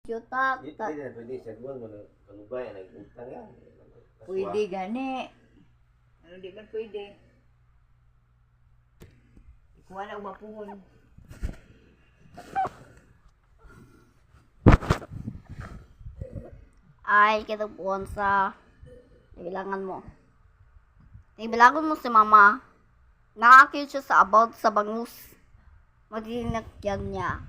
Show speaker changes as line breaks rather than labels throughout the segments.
cute ta.
Hindi na pwede sa buwan mo kanubay nagutang yan.
Pwede gani. Ano di man pwede. Ikuha na umapuhon. Ay, kitapuan sa ibilangan mo. Ibilangan mo si mama. Nakakit siya sa about sa bangus. Maginakyan niya.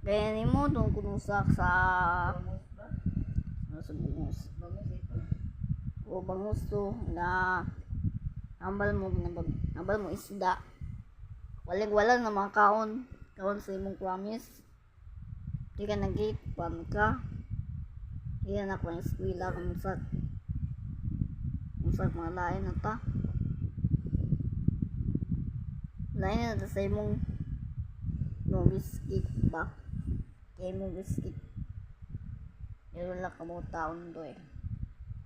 Kaya mo doon kunusak sa bangus. O bangus to na nambal mo isda. Walang na mga kaon sa imong promise. Di ka nag-gate pan ka. Iyan ako ng eskwela kamusak mga lain na ta. Lain na ta sa imong no biscuit ba? Kaya imong biscuit. Pero wala ka mo taon do eh.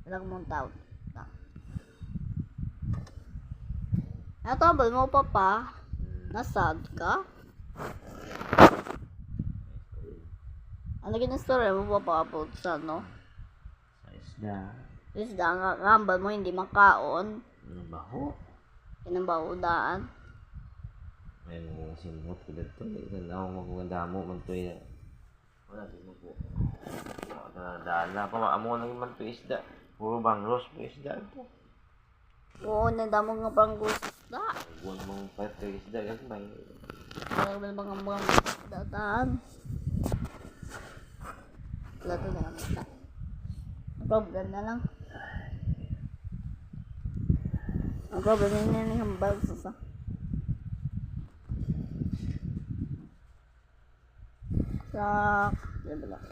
Wala ka mo taon. Natabal mo pa. Nasad ka? Ano story mo pa about sa no?
Sa isda.
Isda nga ngambal mo hindi makaon.
Ano baho?
Kinabawdaan.
May mga simot ko dito. Ilan ako magmagandamo magtuloy na. Wala di mo po. Daan na pa. Amo nang man to isda. Puro bangros po isda ito.
Oo, nandamo nga pang gusta.
Huwag mong pato isda. Gagmay.
Parang mga dataan. Wala to na lang isda. Problem na lang. Ang problem na yung hambal sa diba lang.